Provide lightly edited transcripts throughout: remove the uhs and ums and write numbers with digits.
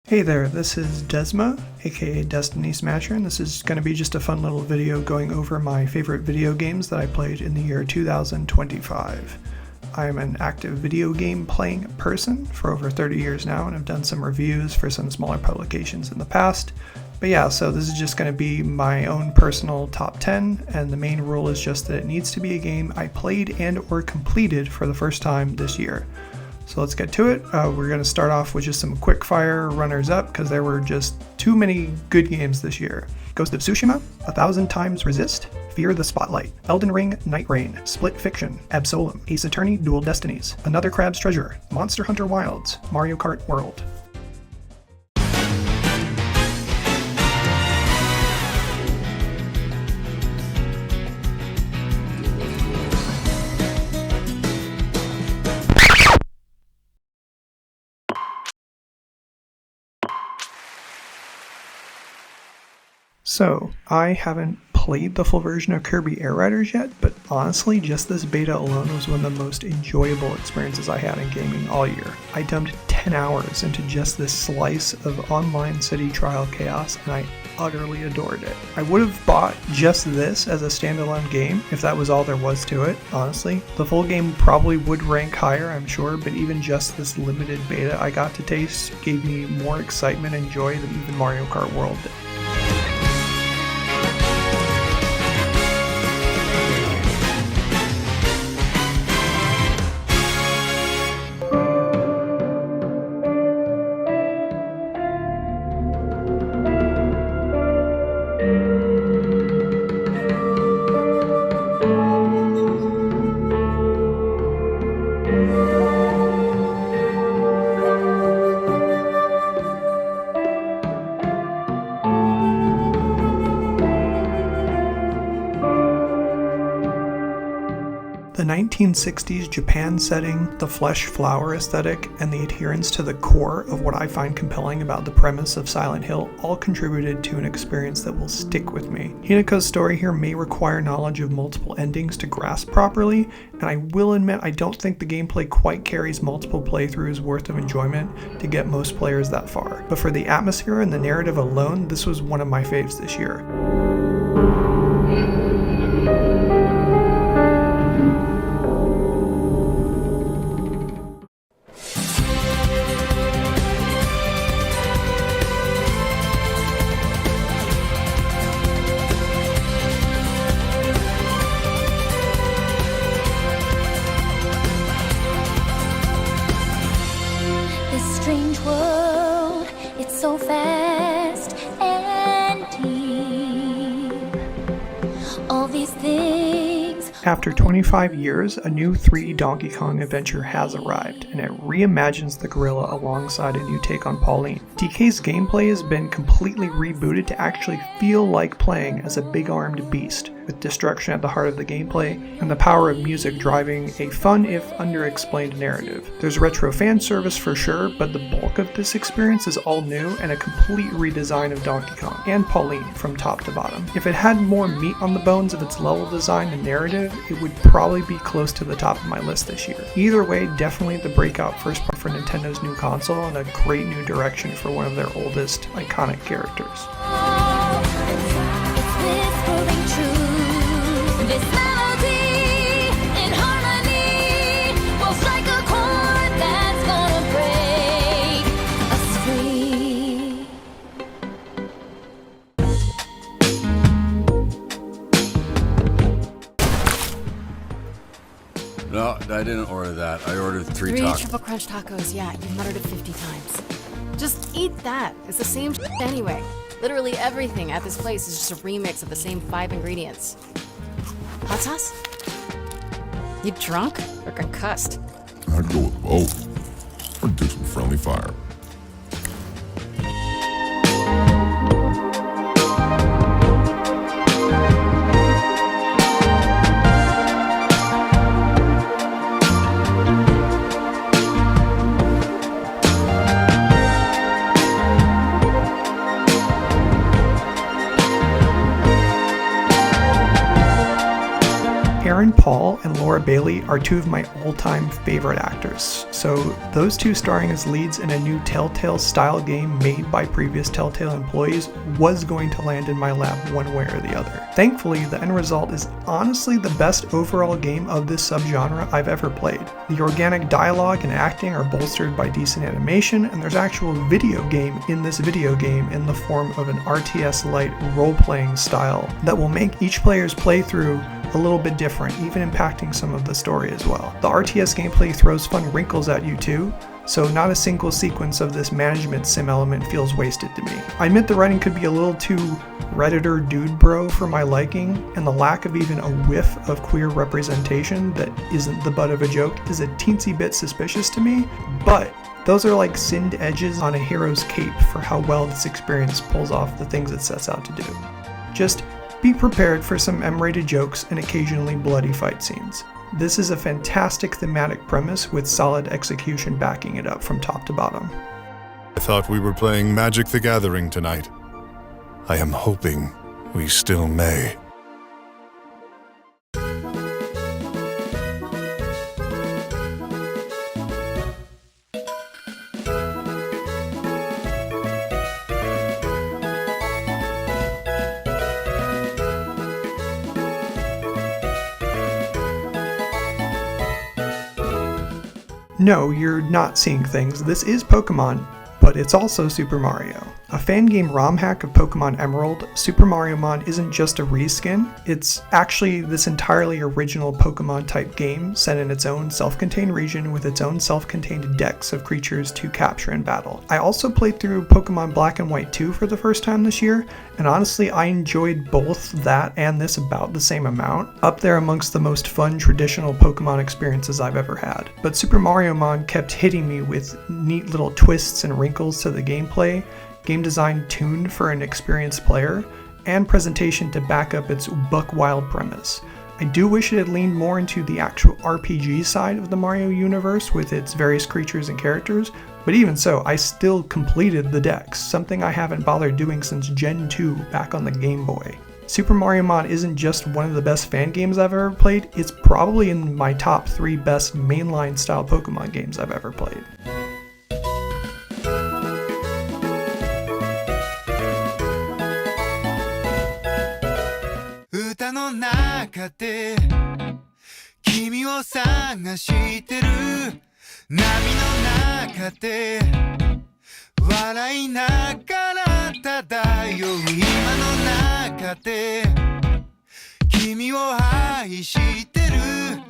Hey there, this is Desma, aka Destiny Smasher, and this is going to be just a fun little video going over my favorite video games that I played in the year 2025. I am an active video game playing person for over 30 years now, and I've done some reviews for some smaller publications in the past. But yeah, so this is just going to be my own personal top 10, and the main rule is just that it needs to be a game I played and or completed for the first time this year. So let's get to it. We're going to start off with just some quick fire runners up because there were just too many good games this year. Ghost of Tsushima, 1000 Times Resist, Fear the Spotlight, Elden Ring Night Rain, Split Fiction, Absolem, Ace Attorney Dual Destinies, Another Crab's Treasure, Monster Hunter Wilds, Mario Kart World. So, I haven't played the full version of Kirby Air Riders yet, but honestly, just this beta alone was one of the most enjoyable experiences I had in gaming all year. I dumped 10 hours into just this slice of online city trial chaos, and I utterly adored it. I would have bought just this as a standalone game if that was all there was to it, honestly. The full game probably would rank higher, I'm sure, but even just this limited beta I got to taste gave me more excitement and joy than even Mario Kart World did. The 1960s Japan setting, the flesh flower aesthetic, and the adherence to the core of what I find compelling about the premise of Silent Hill all contributed to an experience that will stick with me. Hinako's story here may require knowledge of multiple endings to grasp properly, and I will admit I don't think the gameplay quite carries multiple playthroughs worth of enjoyment to get most players that far. But for the atmosphere and the narrative alone, this was one of my faves this year. Strange world, it's so fast and deep. All these things. After 25 years, a new 3D Donkey Kong adventure has arrived, and it reimagines the gorilla alongside a new take on Pauline. DK's gameplay has been completely rebooted to actually feel like playing as a big-armed beast, with destruction at the heart of the gameplay, and the power of music driving a fun if underexplained narrative. There's retro fan service for sure, but the bulk of this experience is all new and a complete redesign of Donkey Kong and Pauline from top to bottom. If it had more meat on the bones of its level design and narrative, it would probably be close to the top of my list this year. Either way, definitely the breakout first part for Nintendo's new console and a great new direction for one of their oldest iconic characters. This melody in harmony was like a chord that's gonna break us free. No, I didn't order that. I ordered three tacos. Triple crunch tacos, yeah, you muttered it 50 times. Just eat that. It's the same shit anyway. Literally everything at this place is just a remix of the same 5 ingredients. Hot sauce? You drunk or concussed? I'd go with both. Or do some friendly fire. Aaron Paul and Laura Bailey are two of my all-time favorite actors, so those two starring as leads in a new Telltale-style game made by previous Telltale employees was going to land in my lap one way or the other. Thankfully, the end result is honestly the best overall game of this subgenre I've ever played. The organic dialogue and acting are bolstered by decent animation, and there's actual video game in this video game in the form of an RTS-light role-playing style that will make each player's playthrough a little bit different, even impacting some of the story as well. The RTS gameplay throws fun wrinkles at you too, so not a single sequence of this management sim element feels wasted to me. I admit the writing could be a little too Redditor dude bro for my liking, and the lack of even a whiff of queer representation that isn't the butt of a joke is a teensy bit suspicious to me, but those are like sinned edges on a hero's cape for how well this experience pulls off the things it sets out to do. Just be prepared for some M-rated jokes and occasionally bloody fight scenes. This is a fantastic thematic premise with solid execution backing it up from top to bottom. I thought we were playing Magic the Gathering tonight. I am hoping we still may. No, you're not seeing things. This is Pokemon, but it's also Super Mario. A fan game ROM hack of Pokemon Emerald, Super Mario Mon isn't just a reskin, it's actually this entirely original Pokemon type game set in its own self-contained region with its own self-contained decks of creatures to capture and battle. I also played through Pokemon Black and White 2 for the first time this year, and honestly I enjoyed both that and this about the same amount, up there amongst the most fun traditional Pokemon experiences I've ever had. But Super Mario Mon kept hitting me with neat little twists and wrinkles to the gameplay, game design tuned for an experienced player, and presentation to back up its buck-wild premise. I do wish it had leaned more into the actual RPG side of the Mario universe with its various creatures and characters, but even so, I still completed the decks, something I haven't bothered doing since Gen 2 back on the Game Boy. Super Mario Mon isn't just one of the best fan games I've ever played, it's probably in my top 3 best mainline style Pokemon games I've ever played. 歌の中で君を探してる波の中で笑いながら漂う今の中で君を愛してる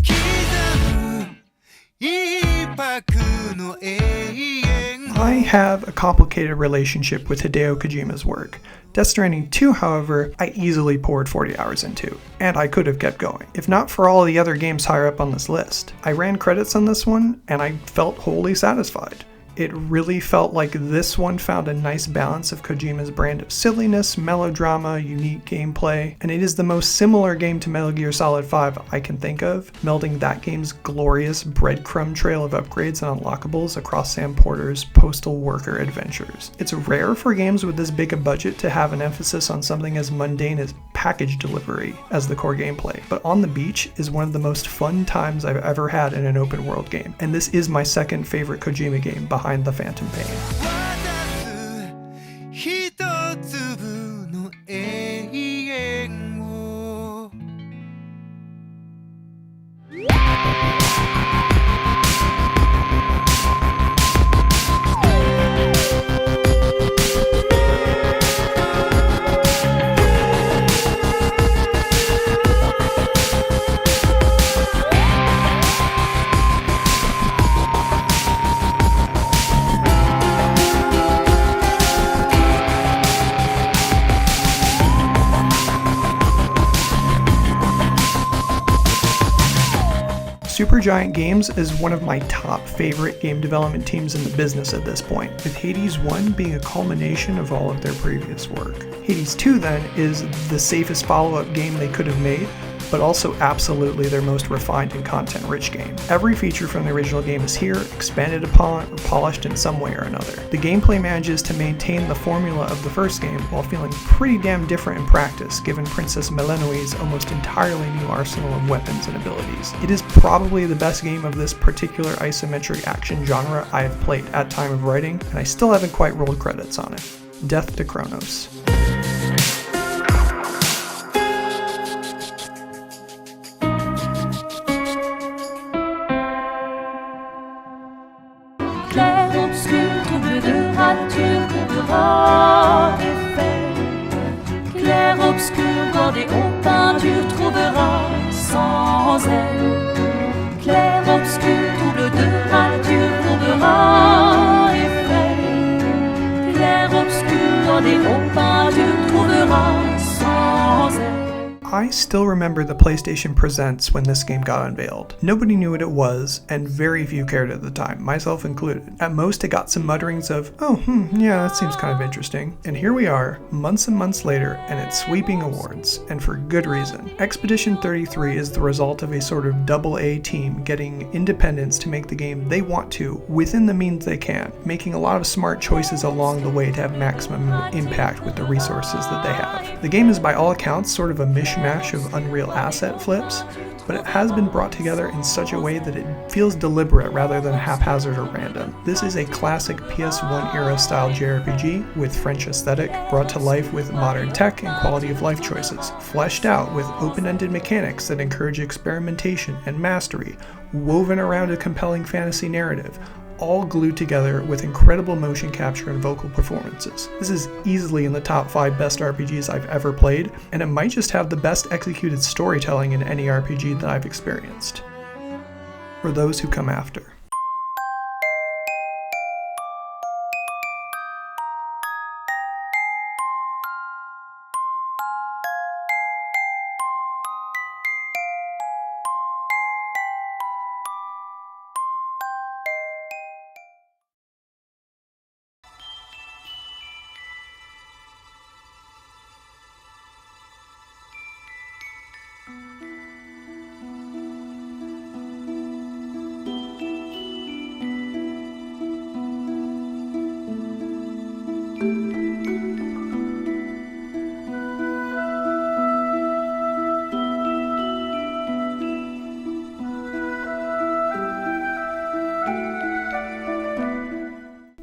刻む一拍の永遠 I have a complicated relationship with Hideo Kojima's work. Death Stranding 2, however, I easily poured 40 hours into, and I could have kept going, if not for all the other games higher up on this list. I ran credits on this one, and I felt wholly satisfied. It really felt like this one found a nice balance of Kojima's brand of silliness, melodrama, unique gameplay, and it is the most similar game to Metal Gear Solid 5 I can think of, melding that game's glorious breadcrumb trail of upgrades and unlockables across Sam Porter's postal worker adventures. It's rare for games with this big a budget to have an emphasis on something as mundane as package delivery as the core gameplay, but On the Beach is one of the most fun times I've ever had in an open world game, and this is my second favorite Kojima game behind The Phantom Pain. 一粒の永遠を Supergiant Games is one of my top favorite game development teams in the business at this point, with Hades 1 being a culmination of all of their previous work. Hades 2 then is the safest follow-up game they could have made, but also absolutely their most refined and content-rich game. Every feature from the original game is here, expanded upon, or polished in some way or another. The gameplay manages to maintain the formula of the first game while feeling pretty damn different in practice, given Princess Melinoe's almost entirely new arsenal of weapons and abilities. It is probably the best game of this particular isometric action genre I have played at time of writing, and I still haven't quite rolled credits on it. Death to Kronos. Clair-obscur, trouble de rature, comptera effet. Clair-obscur, bordé aux peintures, trouvera sans elle. Clair-obscur, trouble de rature, courbera effet. Clair-obscur, bordé aux peintures, trouvera sans elle. I still remember the PlayStation Presents when this game got unveiled. Nobody knew what it was, and very few cared at the time, myself included. At most, it got some mutterings of, yeah, that seems kind of interesting. And here we are, months and months later, and it's sweeping awards, and for good reason. Expedition 33 is the result of a sort of AA team getting independence to make the game they want to, within the means they can, making a lot of smart choices along the way to have maximum impact with the resources that they have. The game is by all accounts sort of a mishmash of Unreal asset flips, but it has been brought together in such a way that it feels deliberate rather than haphazard or random. This is a classic PS1 era style JRPG with French aesthetic, brought to life with modern tech and quality of life choices, fleshed out with open-ended mechanics that encourage experimentation and mastery, woven around a compelling fantasy narrative, all glued together with incredible motion capture and vocal performances. This is easily in the top 5 best RPGs I've ever played, and it might just have the best executed storytelling in any RPG that I've experienced. For those who come after.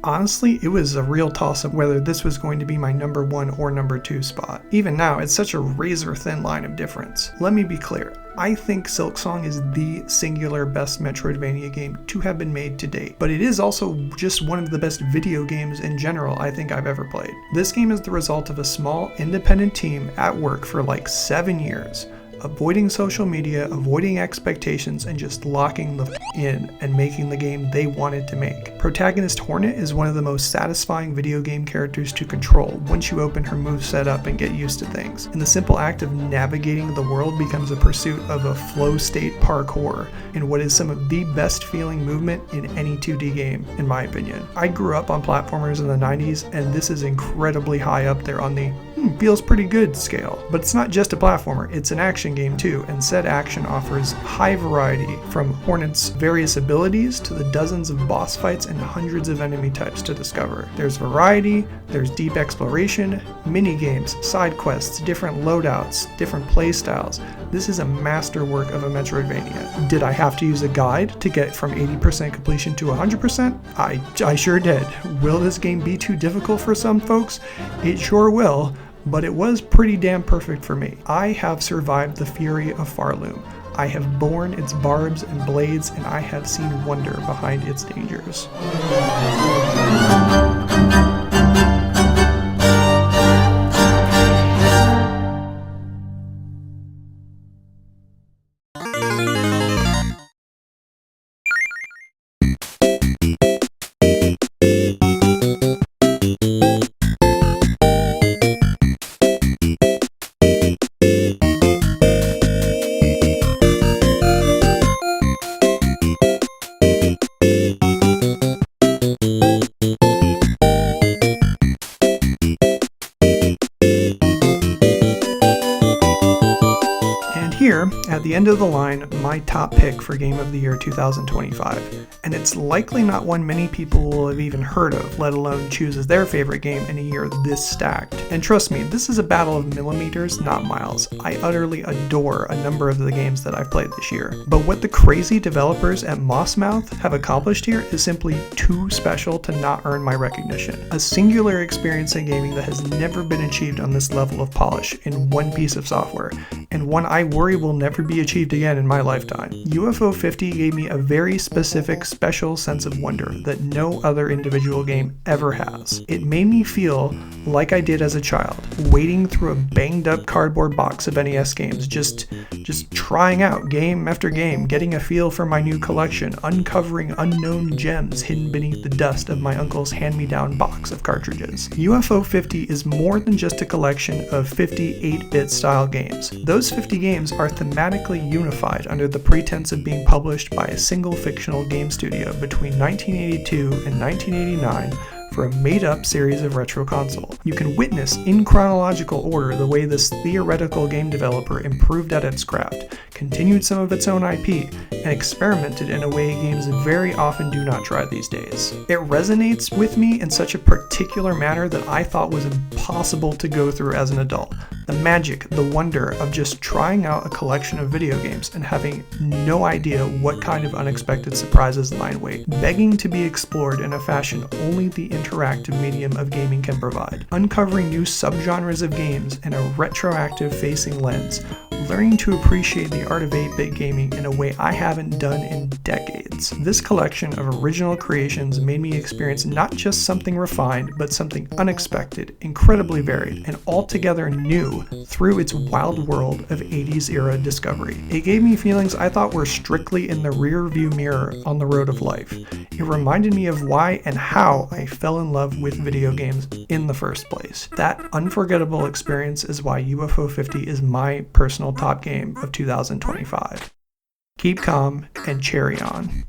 Honestly, it was a real toss-up whether this was going to be my number 1 or number 2 spot. Even now, it's such a razor-thin line of difference. Let me be clear, I think Silksong is the singular best Metroidvania game to have been made to date, but it is also just one of the best video games in general I think I've ever played. This game is the result of a small, independent team at work for like 7 years, avoiding social media, avoiding expectations, and just locking the in and making the game they wanted to make. Protagonist Hornet is one of the most satisfying video game characters to control once you open her moveset up and get used to things, and the simple act of navigating the world becomes a pursuit of a flow state parkour in what is some of the best feeling movement in any 2D game, in my opinion. I grew up on platformers in the 90s, and this is incredibly high up there on the feels pretty good scale. But it's not just a platformer, it's an action game too, and said action offers high variety from Hornet's various abilities to the dozens of boss fights and hundreds of enemy types to discover. There's variety, there's deep exploration, mini games, side quests, different loadouts, different playstyles. This is a masterwork of a Metroidvania. Did I have to use a guide to get from 80% completion to 100%? I sure did. Will this game be too difficult for some folks? It sure will, but it was pretty damn perfect for me. I have survived the fury of Farloom. I have borne its barbs and blades, and I have seen wonder behind its dangers. However, at the end of the line, my top pick for Game of the Year 2025, and it's likely not one many people will have even heard of, let alone choose as their favorite game in a year this stacked. And trust me, this is a battle of millimeters, not miles. I utterly adore a number of the games that I've played this year. But what the crazy developers at Mossmouth have accomplished here is simply too special to not earn my recognition. A singular experience in gaming that has never been achieved on this level of polish in one piece of software, and one I worry will never be achieved again in my lifetime. UFO 50 gave me a very specific, special sense of wonder that no other individual game ever has. It made me feel like I did as a child, wading through a banged up cardboard box of NES games, just trying out game after game, getting a feel for my new collection, uncovering unknown gems hidden beneath the dust of my uncle's hand-me-down box of cartridges. UFO 50 is more than just a collection of 50 8-bit style games. Those 50 games are thematically unified under the pretense of being published by a single fictional game studio between 1982 and 1989 for a made-up series of retro console. You can witness in chronological order the way this theoretical game developer improved at its craft, continued some of its own IP, and experimented in a way games very often do not try these days. It resonates with me in such a particular manner that I thought was impossible to go through as an adult. The magic, the wonder of just trying out a collection of video games and having no idea what kind of unexpected surprises lie in wait, begging to be explored in a fashion only the interactive medium of gaming can provide, uncovering new subgenres of games in a retroactive facing lens, learning to appreciate the art of 8-bit gaming in a way I haven't done in decades. This collection of original creations made me experience not just something refined, but something unexpected, incredibly varied, and altogether new through its wild world of 80s era discovery. It gave me feelings I thought were strictly in the rear view mirror on the road of life. It reminded me of why and how I fell in love with video games in the first place. That unforgettable experience is why UFO 50 is my personal top game of 2025. Keep calm and cherry on.